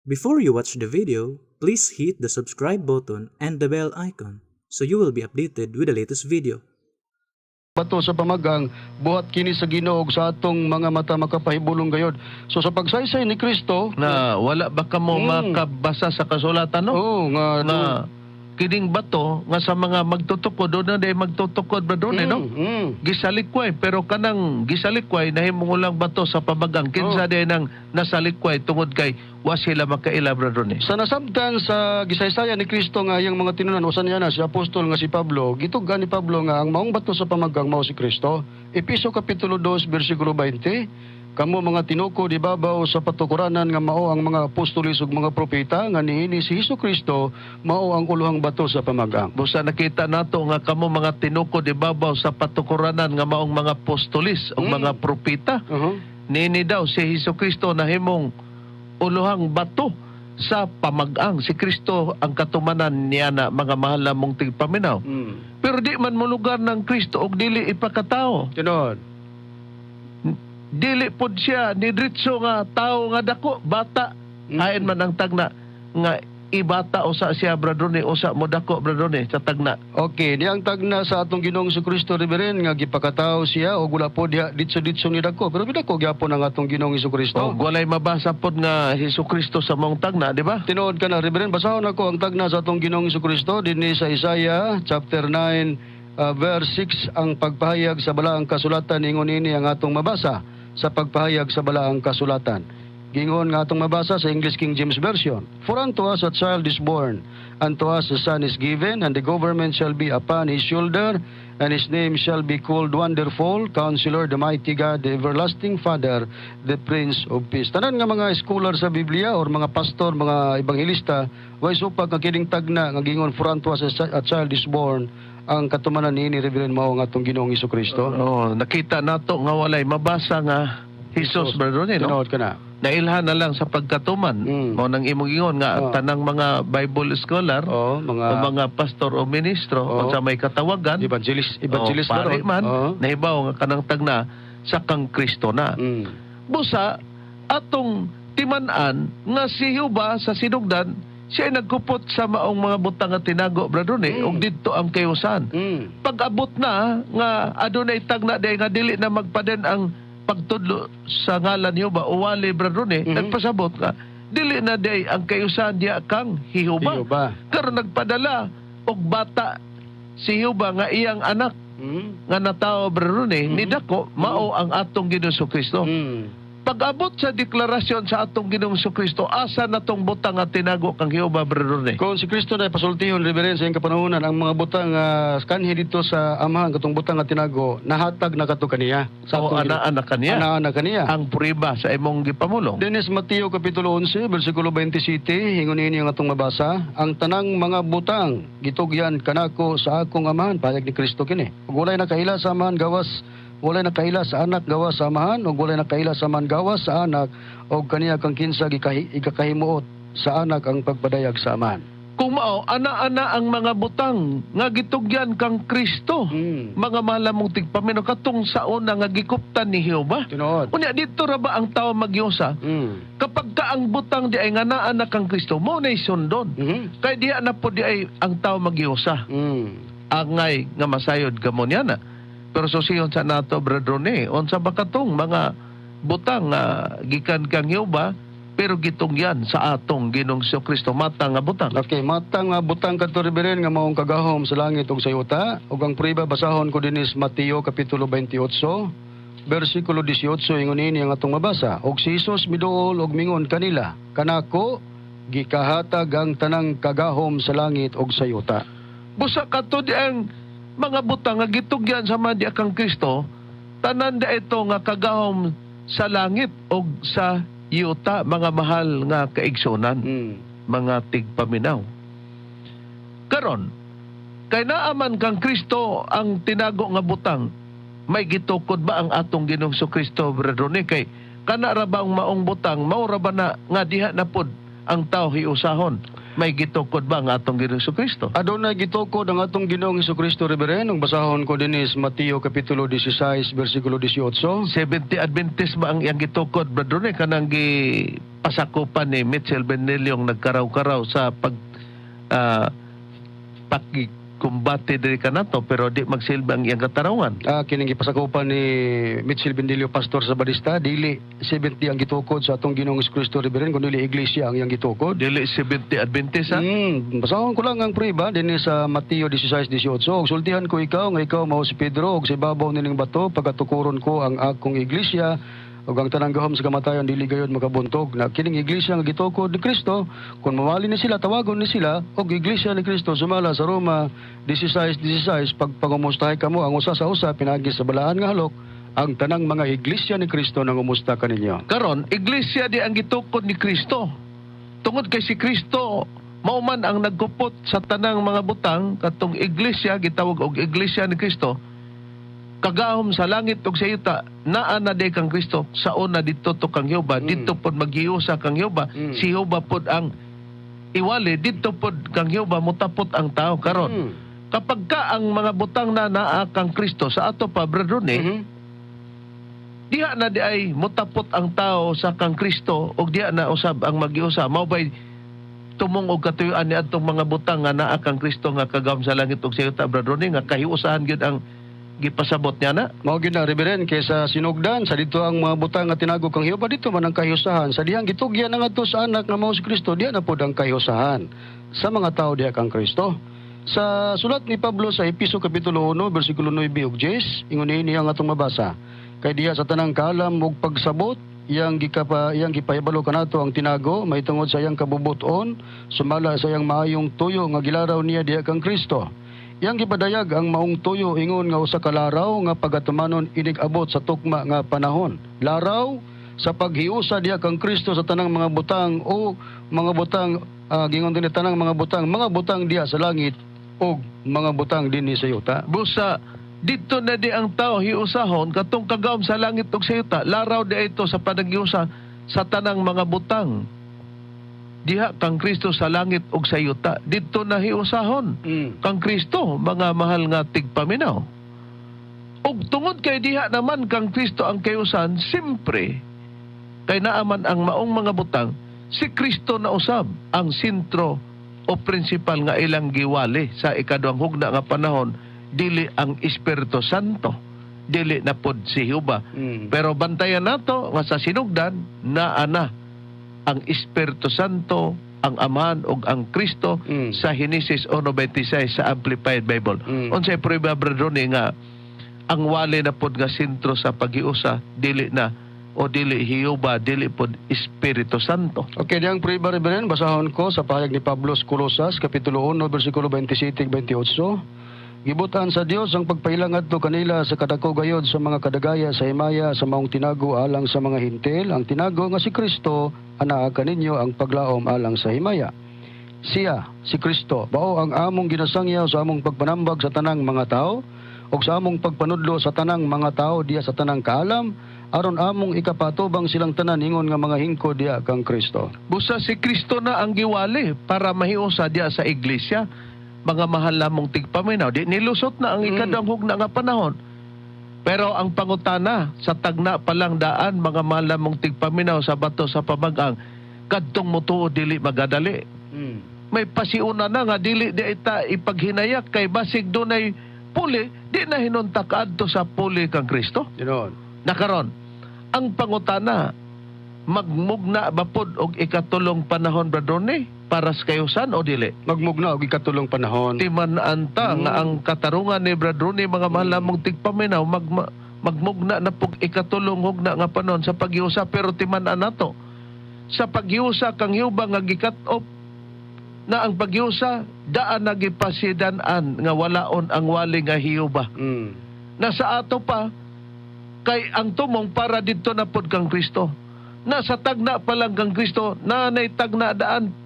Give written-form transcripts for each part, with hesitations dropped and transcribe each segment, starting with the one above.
Before you watch the video, please hit the subscribe button and the bell icon so you will be updated with the latest video. Bato sa pamagang buhat kini sa Ginoo ug sa atong mga mata makapahibulong gayod. So sa pagsaysay ni Kristo Na wala ba ka mo makabasa sa kasulatan, no? nga Na kining bato nga sa mga magtutukod doon na day magtutukod ba doon, no? Gisalikway, pero kanang gisalikway nahimong ulang bato sa pamagang kinsa day nang nasalikway tungod kay wa sila makailabra doon. sa nasabtan sa gisaysayan ni Kristo nga yang mga tinunan usan niya na si apostol nga si Pablo, gitugan ni Pablo nga ang maong bato sa pamagang mao si Kristo. Episo kapitulo 2 bersikulo 20. Kamo mga tinuko di babaw sa patukuranan nga mao ang mga apostolis ug mga propeta nga niini si Hesukristo mao ang uluhang bato sa pamagang. Busa nakita nato nga kamo mga tinukod ibabaw sa patukuranan nga maong mga apostolis o mga propeta. Nini daw si Hesukristo nahimong uluhang bato sa pamagang. Si Kristo ang katumanan niya na mga mahal mong tigpaminaw. Pero di man mo lugar ng Kristo og dili ipakatao. Tinuod. Dili pod siya nidritso nga tao nga dako, bata. Ayon man ang tagna nga ibata usa siya bradone usa mo dako bradone sa tagna. Okay, diyang tagna sa atong Ginoong Jesucristo Reveren nga gipakatao siya o gula po diha ditso-ditso ni dako. Pero bidako gyapon ang atong Ginoong Jesucristo. Walay mabasa pod nga Hesukristo sa mong tagna, di ba? Tinuod ka na, Reveren, basahon ako ang tagna sa atong Ginoong Jesucristo dinhi sa Isaiah chapter 9 verse 6 ang pagpahayag sa balaang kasulatan ingon ini ang atong mabasa sa pagpahayag sa balaang kasulatan. Gingon nga atong mabasa sa English King James Version. For unto us a child is born, unto us a son is given, and the government shall be upon his shoulder, and his name shall be called Wonderful, Counselor, the Mighty God, the Everlasting Father, the Prince of Peace. Tanan nga mga scholar sa Biblia or mga pastor, mga ebanghelista, way supag nga kining tagna nga gingon for unto us a child is born, ang katumanan ni Reverend mao nga atong Ginoong Hesukristo. Nakita nato nga walay mabasa nga Jesus bradone, no? Tinuod ka na. Nailhan na lang sa pagkatuman. O nang imong ingon nga tanang mga Bible scholar o mga pastor o ministro o sa may katawagan evangelist pare man nahibaw nga kanang tagna sa kang Kristo na. Busa atong timan-an nga si Jehova sa sinugdan siya ay nagkupot sa maong mga butang nga tinago bradone ug didto ang kayusan. Pag-abot na nga adunay tagna day nga dili na magpaden ang pagtudlo sa ngalan niyo ba o wali bradone nagpasabot nga dili na day ang kayusan diya kang Jehova. Karon nagpadala og bata si Jehova nga iyang anak nga natao bradone ni dako mao ang atong Ginoong Jesucristo. Pag-abot sa deklarasyon sa atong Ginoong Jesucristo, asa na tong butang nga tinago kang Jehova bradone? Kung si Kristo na pasultihon Reverend sa iyang kapanahonan ang mga butang kanhi dito sa amahan katong butang nga tinago nahatag na kato kaniya sa atong anak kaniya. Ana kaniya. Ang puriba sa imong gipamulong. Dinis Mateo kapitulo 11 bersikulo 27 ingon ini ang atong mabasa, ang tanang mga butang gitugyan kanako sa akong amahan payag ni Kristo kini. Ug walay nakaila sa amahan gawas walay nakaila sa anak gawas sa amahan ug walay nakaila sa amahan gawas sa anak ug kaniya kang kinsa gikahimuot sa anak ang pagpadayag sa amahan. Kung mao ana-ana ang mga butang nga gitugyan kang Kristo. Mga malamong tigpamino katong saon nga gikuptan ni Jehova. Tinuod. Unya dito ra ba ang tawo magyosa? Kapag ka ang butang di ay nga naa kang Kristo, mo nay sundon. Kay diha na po di ay ang tawo magyosa. Angay nga masayod kamo niya na. Pero susiyon sa nato bradrone, unsa ba katong mga butang nga gikan kang Jehova pero gitungyan sa atong Ginoong Jesucristo mata nga butang. Okay, mata nga butang kadto Reverend nga maong kagahom sa langit ug sa yuta ug ang priba basahon ko dinis Mateo kapitulo 28 bersikulo 18 ingon ini ang atong mabasa. Og si Jesus miduol og mingon kanila, kanako gikahatag ang tanang kagahom sa langit ug sa yuta. Busa kadto di ang mga butang nga gitugyan sa madya kang Kristo, tanan da ito nga kagahom sa langit o sa yuta, mga mahal nga kaigsunan, mga tigpaminaw. Karon, kay naaman kang Kristo ang tinago nga butang, may gitukod ba ang atong Ginoong Jesucristo, bradone? Kay kana ra ba ang maong butang, mao ra ba na nga diha na pod ang tao hiusahon? may gitukod ba ang atong Ginoong Kristo? Adunay gitukod ang atong Ginoong Hesukristo, Reverend. Ang basahon ko din is Mateo Kapitulo 16, versikulo 18. 70 Adventist ba ang iyang gitukod, Brother Ronnie? Kanang gipasakupan ni Mitchell Beneliong nagkaraw-karaw sa pakikumbate diri kanato pero di magsilbi ang iyang katarungan. Kining gipasakupan ni Mitchell Bendelio, pastor sa Badista, dili 70 ang gitukod sa atong Ginoong Hesukristo, Reverend, kundi iglesia ang iyang gitukod. Dili 70 Adventist, ha? Basahon ko lang ang prueba din sa Mateo 16:18. Og sultihan ko ikaw nga ikaw mao si Pedro, og sa ibabaw nining bato pagatukuron ko ang akong iglesia, ug ang tanang gahom sa kamatayon dili gayud makabuntog. Na kining iglesia nga gitukod ni Kristo, kung mawali ni sila, tawagon ni sila og iglesia ni Kristo sumala sa Roma 16:16. Pagpangumustahay kamo ang usa sa usa pinagi sa balaan nga halok, ang tanang mga iglesia ni Kristo nang umusta kaninyo. Karon, iglesia di ang gitukod ni Kristo. Tungod kay si Kristo mao man ang nagkupot sa tanang mga butang, katong iglesia gitawag og iglesia ni Kristo. Kagahom sa langit ug sa yuta, naa na di kang Kristo, saon na dito to kang Jehova, dito pod maghiusa kang Jehova, si Jehova pod ang iwali, dito pod kang Jehova mutapot ang tao. Karon, kapag ka ang mga butang na naa kang Kristo sa ato pa, Brother Ronnie, diha na di ay mutapot ang tao sa kang Kristo o diha na usab ang magiusa. Mao bay tumong og katuyuan ni atong mga butang nga naa kang Kristo nga kagahom sa langit ug sa yuta, Brother Ronnie, nga kahiusahan gyud ang gipasabot niya na. Mao gyud na, Reverend, kaysa sinugdan sa dito ang mga butang nga tinago kang Jehova, dito man ang kahiusahan. Sa dihang gitugyan na ngadto sa anak nga mao si Kristo, diha na pod ang kahiusahan sa mga tao diha kang Kristo. Sa sulat ni Pablo sa Episo Kapitulo 1, versikulo 9 ug 10, ingon niya ang atong mabasa. Kay diha sa tanang kaalam ug pagsabot, iyang gipahibalo kanato ang tinago, may tungod sa iyang kabubuton, sumala sa iyang maayong tuyo nga gilaraw niya diha kang Kristo. Yang gipadayag ang maong tuyo ingon nga usa ka laraw nga pagatumanon inig abot sa tukma nga panahon. Laraw sa paghiusa diha kang Kristo sa tanang mga butang o mga butang gingon din tanang mga butang diha sa langit o mga butang dinhi sa yuta. Busa dito na di ang tao hiusahon katong kagahom sa langit ug sa yuta, laraw di ito sa panaghiusa sa tanang mga butang. Diha kang Kristo sa langit ug sa yuta, dito na hiusahon kang Kristo, mga mahal nga tigpaminaw. Ug tungod kay diha naman kang Kristo ang kayusan, simpre kay naaman ang maong mga butang, si Kristo na usab ang sentro o principal nga ilang giwali sa ikaduhang hugna nga panahon, dili ang Espiritu Santo, dili na pod si Jehova. Pero bantayan nato nga sa sinugdan naa na ang Espiritu Santo, ang Amahan ug ang Kristo sa Henesis 1:26 sa Amplified Bible. Unsay prueba, Brother Ronnie, nga ang wali na pod nga sentro sa paghiusa dili na o dili Jehova, dili pod Espiritu Santo. Okay, diyang prueba, Reverend, basahon ko sa pahayag ni Pablo sa Colosas Kapitulo 1, versikulo 27-28. Gibutan sa Dios ang pagpailang adto kanila sa kadako gayod sa mga kadagaya sa himaya sa maong tinago alang sa mga hintil, ang tinago nga si Kristo anaa kaninyo ang paglaom alang sa himaya. Siya, si Kristo, bao ang among ginasangyaw sa among pagpanambag sa tanang mga tao o sa among pagpanudlo sa tanang mga tao diya sa tanang kaalam, aron among ikapatubang silang tanan ingon nga mga hingko diya kang Kristo. Busa si Kristo na ang giwali para mahiusa diya sa iglesia, mga mahal lamong tigpaminaw. Di nilusot na ang ikaduhang hugna nga panahon. Pero ang pangutana, sa tagna palang daan, mga mahal lamong tigpaminaw sa bato sa pamagang, kadtong mutuo dili magadali. May pasiuna na nga, dili di ita ipaghinayak kay basig dunay puli, di na hinunta kaadto sa puli kang Kristo. Nakaron, ang pangutana, magmugna ba pod og ikatulong panahon, Brother Ronnie, para sa kayusan o dili? Magmugna og ikatulong panahon. Timan anta nga ang katarungan ni Brother Ronnie, mga mahal lamong tigpaminaw, magmugna na pog ikatulong hugna nga panahon sa paghiusa, pero timan-an nato sa paghiusa kang Jehova nga gikat-op na ang paghiusa daan nagipasidan-an nga walaon ang wali nga Jehova. Nasa ato pa kay ang tumong para dito na pod kang Kristo. Nasa tagna pa lang kang Kristo, nanay tagna daan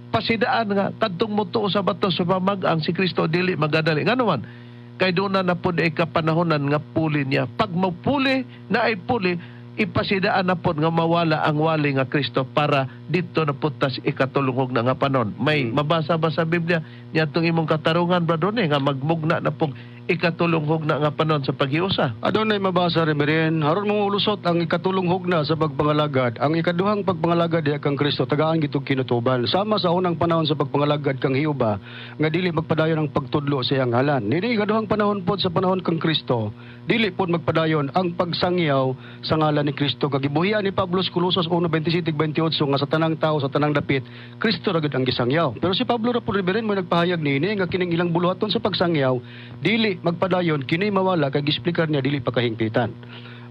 pasidaan nga kadtong mutuo sa bato sa pamagang si Kristo dili magadali. Nga naman, kay doon na pod ay kapanahonan nga puli niya. Pag mapuli na ay puli, ipasidaan na po nga mawala ang wali nga Kristo para dito na putas ikatulungog na nga panon. May mabasa ba sa Biblia niya itong imong katarungan, Brother Ronnie, nga magmugna na po ikatulunghog na nga panon sa paghiusa? Adunay mabasa Reverend, haron mo ulusot ang ikatulong hugna sa pagpangalagad. Ang ikaduhang pagpangalagad diha kang Kristo tagaan gitug kinutuban. Sama sa unang panahon sa pagpangalagad kang Hiuba nga dili magpadayon ang pagtudlo sa iyang ngalan. Nini ikaduhang panahon pod sa panahon kang Kristo, dili pod magpadayon ang pagsangyaw sa ngalan ni Kristo. Kagibuhian ni Pablo sa Colosos 1:27-28 nga sa tanang tao sa tanang dapit, Kristo ra gid ang gisangyaw. Pero si Pablo ra pod Reverend mo nagpahayag niini nga kining ilang buluhaton sa pagsangyaw dili magpadayon kini mawala kay gisplikar niya dili pa kahingpitan.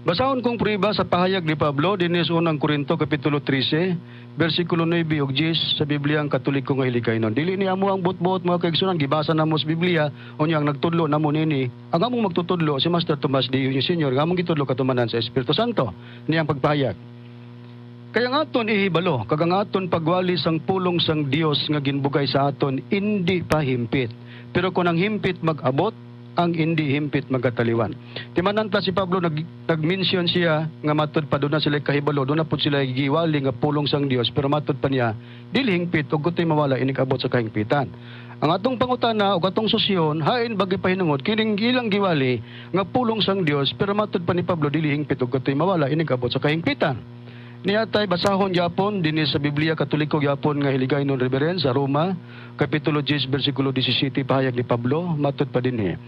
Basahon kong priba sa pahayag ni Pablo dinhi sa unang Korinto kapitulo 13 bersikulo 9 ug 10 sa Biblia ang Katoliko nga hiligaynon. Dili ni amo ang butbot mga kaigsunan gibasa namo sa Biblia unya ang nagtudlo namo nini. Ang among magtutudlo si Master Tomas D. Jr. Senior nga among gitudlo katumanan sa Espiritu Santo niyang pagpahayag. Kaya nga aton ihibalo, kag ang aton pagwali sang pulong sang Dios nga ginbugay sa aton hindi pa himpit. Pero kung ang himpit mag-abot, ang hindi himpit magkataliwan. Timananta si Pablo nag-mention siya nga matud pa doon na sila kahibalo, doon na po sila giwali nga pulong sang Dios, pero matud pa niya, dili hingpit ug kutoy mawala inig abot sa kahingpitan. Ang atong pangutana ug atong susyon, hain bagi pahinungod kining ilang giwali nga pulong sang Dios, pero matud pa ni Pablo dili hingpit ug kutoy mawala inig abot sa kahingpitan. Niyatay basahon gyapon dinhi sa Biblia Katoliko gyapon nga hiligaynon Reverend sa Roma kapitulo 10 bersikulo 17 pahayag ni Pablo matud pa dinhi.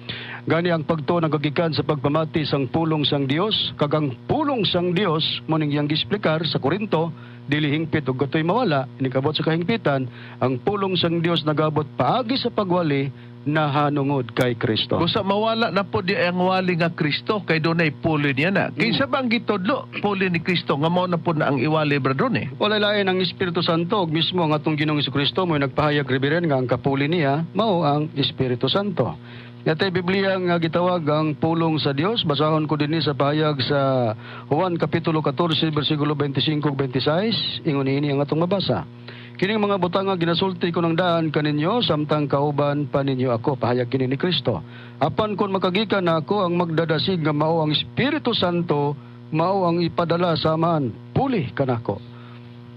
Gani ang pagtuo nagagikan sa pagpamati sang pulong sang Dios kag ang pulong sang Dios mo ning iyang gisplikar sa Korinto dili hingpit ug katoy mawala inikabot sa kahingpitan. Ang pulong sang Dios nagabot paagi sa pagwali na hanungod kay Kristo. Busa mawala na po di ang wali nga Kristo kay dunay puli niya na. Kinsa bang gitudlo puli ni Kristo nga mao na po na ang iwali, Brother Ronnie? Wala lain ang Espiritu Santo ug mismo ang atong Ginoong Jesucristo mo nagpahayag Reverend nga ang kapuli niya mao ang Espiritu Santo. Yatay Biblia nga gitawag ang pulong sa Dios. Basahon ko dinhi sa pahayag sa Juan kapitulo 14 bersikulo 25-26 ingon ini ang atong mabasa. Kining mga butang nga ginasulti ko ng daan kaninyo samtang kauban pa ninyo ako pahayag kini ni Kristo. Apan kun makagikan na ako ang magdadasig nga mao ang Espiritu Santo mao ang ipadala sa aman puli kanako.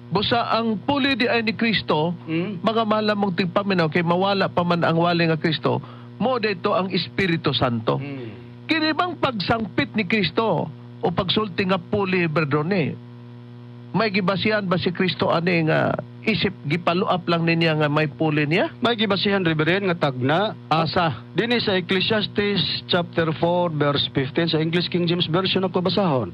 Busa ang puli di ay ni Kristo, mga malamong tigpaminaw kay mawala pa man ang wali nga Kristo, mo dito ang Espiritu Santo. Kini bang pagsangpit ni Kristo o pagsulti nga puli, Brother Ronnie, may gibasihan ba si Kristo ani nga isip gipaluap lang niya nga may puli niya? May gibasihan Reverend nga tagna Asa? dinhi sa Ecclesiastes chapter 4 verse 15 sa English King James Version ako basahon.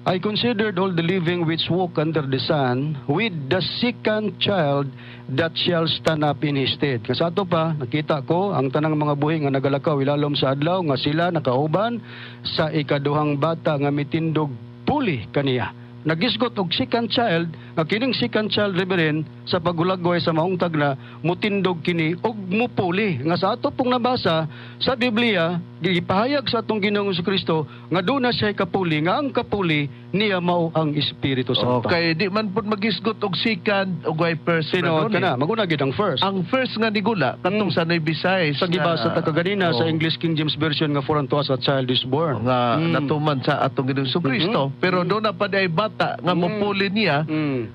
I considered all the living which walk under the sun with the second child that shall stand up in his stead. Kasi ato pa, nakita ko ang tanang mga buhi nga nagalakaw ilalom sa adlaw nga sila nakauban sa ikaduhang bata nga mitindog puli kaniya. Nagisgot og second child, nga kining second child Reverend sa pagulagway sa maong tagna mutindog kini og mupuli nga sa ato pong nabasa sa Biblia gipahayag sa atong Ginoong Jesucristo nga doon na siya kapuli nga ang kapuli niya mao ang Espiritu Santo. Okay, di man po magisgot og second og way first. Sino kana maguna gid ang first. Ang first nga nigula katong sa Noy Visayas Sa gibasa ta kaganina sa English King James Version nga for unto us a child is born. nga natuman sa atong Ginoong Jesucristo, pero doon na pa di ay bata nga mupuli niya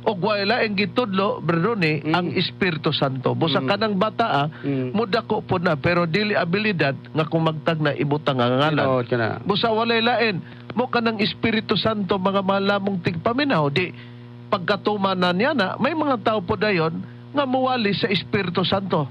og wala ang gitudlo, Brother Ronnie, ang Espiritu Santo. Busa kanang bata mudako po na pero dili abilidad nga kung magtag na ibutang ang ngalan. Kana. Busa walay lain mo kanang Espiritu Santo mga malamong tigpaminaw di pagkatuman na niya na may mga tao po dayon nga muwali sa Espiritu Santo.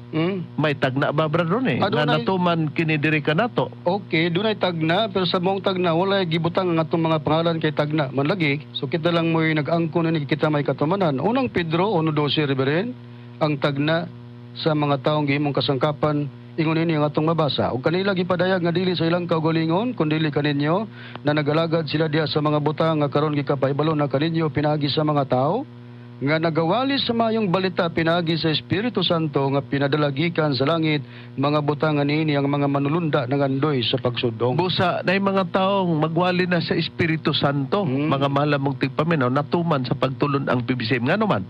May tagna ba, Brother Ronnie? Nga natuman kinidiri ka nato. Okay, dunay tagna pero sa mong tagna wala gibutang ang atong mga pangalan kay tagna man lagi. So kita lang mo'y nag-angkon ni kita may katumanan. Unang Pedro 1:12 Reverend, ang tagna sa mga taong gihimong kasangkapan ingon ini ang atong mabasa. Ug kanila gipadayag nga dili sa ilang kaugalingon kundi kaninyo na nagalagad sila diha sa mga butang nga karon gikapahibalo na kaninyo pinagi sa mga tao nga nagawali sa mayong balita pinagi sa Espiritu Santo nga pinadalagikan sa langit mga butang niini ang mga manulunda ng andoy sa pagsudong. Busa na mga taong magwali na sa Espiritu Santo, mga malamong tigpaminaw, natuman sa pagtulon ang pibisim. Nga naman,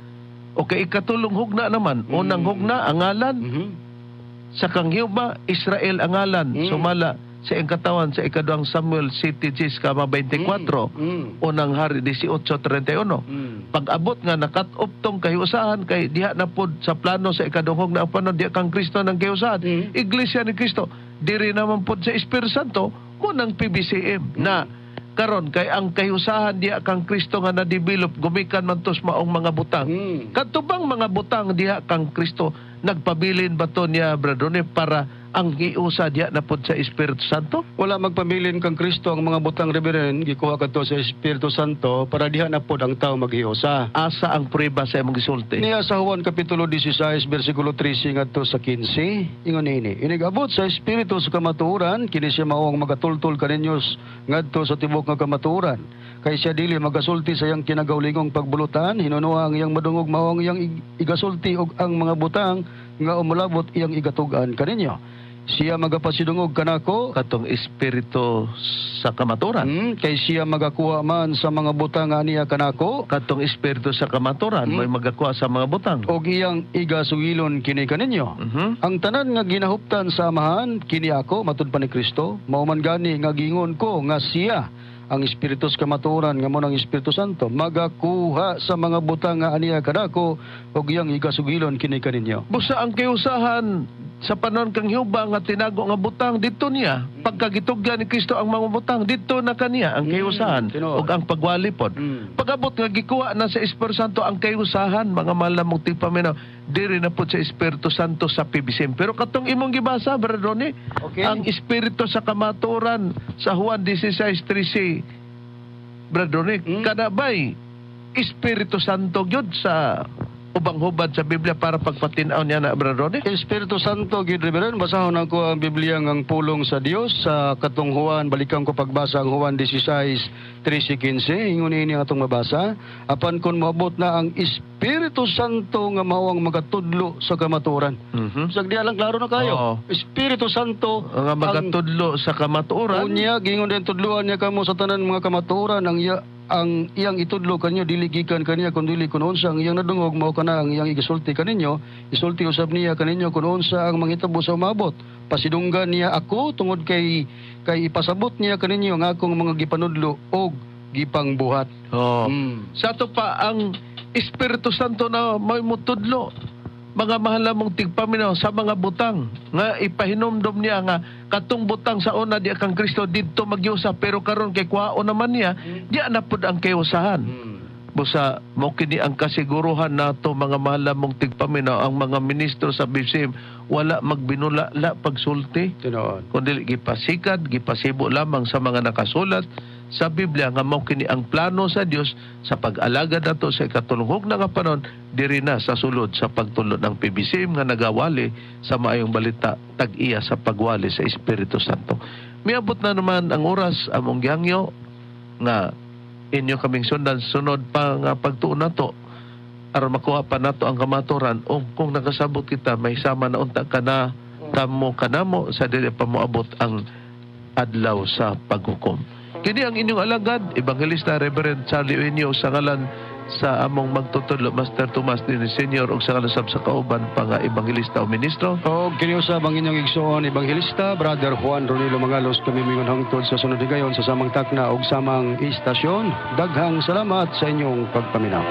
okay, ikatulong hugna naman. Unang hugna, ang ngalan, sa kang Hiuba, Israel ang ngalan. Sumala sa iyang katawan sa ikaduhang Samuel CTG kama 24, unang hari 18:31. Pag-abot nga nakat-up tong kahiusahan kay diha na pod sa plano sa ikaduhang na panon diha kang Kristo ng kahiusahan. Iglesia ni Kristo diri naman pod sa Espiritu Santo mo ng PBCM na karon kay ang kahiusahan diha kang Kristo nga na-develop gumikan man tos maong mga butang. Katubang mga butang diha kang Kristo nagpabilin ba to niya Bradone para ang giusa diha na pod sa Espiritu Santo? Wala magpamilin kang Kristo ang mga butang, Reverend, gikuha kadto sa Espiritu Santo para diha na pod ang tao maghiusa. Asa ang prueba sa imong gisulti? Niya sa Juan Kapitulo 16, versikulo 13 ngadto sa 15, ingon ini, inigabot sa Espiritu sa kamatuoran, kini siya maong magatultol kaninyo ngadto sa tibok nga kamatuoran. Kay siya dili magasulti sa iyang kinagawlingong pagbulutan, hinunuha ang iyang madungog maong iyang igasulti og ang mga butang nga umulabot iyang igatugan kaninyo. Siya magapasidungog kanako Katong Espiritu sa kamaturan. kay siya magakuha man sa mga butang nga niya kanako Katong Espiritu sa kamaturan may magakuha sa mga butang. og iyang igasugilon kini kaninyo. Ang tanan nga ginahuptan sa amahan kini ako matud pa ni Kristo, mao man gani nga gingon ko nga siya ang Espiritu sa kamaturan nga mo ng Espiritu Santo magakuha sa mga butang nga aniya kanako og iyang igasugilon kini kaninyo. Busa ang kiusahan sa panon kang Hiuba nga tinago nga butang dito niya pagkagitugyan ni Kristo ang mga butang dito na kaniya ang kiusahan tinuod. ug ang pagwalipod. Pagabot nga gikuha na sa Espiritu Santo ang kiusahan mga mahal na mong tigpaminaw diri na po sa Espiritu Santo sa PBCM. Pero katong imong gibasa Bradone, Okay. ang Espiritu sa kamaturan sa Juan 16:13 Bradone, kadabay Espiritu Santo gyud sa ubang hubad sa Biblia para pagpatinaw niya na Bradone? Espiritu Santo gid Reverend, basahon ako ang Biblia ngang pulong sa Dios sa katong Juan, balikan ko pagbasa ang Juan 16:13-15, ingon ini atong mabasa, apan kun moabot na ang Espiritu Santo nga mao ang magatudlo sa kamatuoran. Sag diha lang klaro na kayo. Oo. Espiritu Santo Nga magatudlo sa kamatuoran. unya gingon din tudloan niya kamo sa tanan mga kamatuoran ang iyang itudlo kanyo dili gikan kaniya kun dili kun unsa ang iyang nadungog mao kana ang iyang igisulti kaninyo, isulti usab niya kaninyo kun unsa ang manghitabo sa umabot. Pasidunggan niya ako tungod kay ipasabot niya kaninyo ang akong mga gipanudlo og gipangbuhat. Oh. Sa ato pa ang Espiritu Santo na may mutudlo mga mahal mong tigpaminaw sa mga butang nga ipahinomdom niya nga katong butang sa una di kang Kristo didto magyusa pero karon kay kuhaon naman niya di na pud ang kayusahan. Busa mo kini ang kasiguruhan nato mga mahal mong tigpaminaw ang mga ministro sa BCM wala magbinula pagsulti Tinuod. kundi gipasikad gipasibo lamang sa mga nakasulat sa Biblia nga mao kini ang plano sa Dios sa pag-alagad nato sa ikatulunghog na nga panon diri na sa sulod sa pagtulod ng PBCM nga nagawali sa maayong balita tag-iya sa pagwali sa Espiritu Santo. Miabot na naman ang oras among gihangyo nga inyo kaming sundan sunod pa nga pagtuon nato aron makuha pa nato ang kamaturan o kung nakasabot kita may sama na unta kana kanamo sa dili pa moabot ang adlaw sa paghukom. Kini ang inyong alagad, Evangelista Reverend Charlie Uenyo sa ngalan sa among magtutudlo Master Tomas din Senior ug sa ngalan sab sa kauban pa nga Evangelista o Ministro. O kiniusab ang inyong igsoon Evangelista, Brother Juan Ronilo Mangalos, kami mingon hangtod sa sunod higayon sa samang takna ug samang istasyon. Daghang salamat sa inyong pagpaminaw.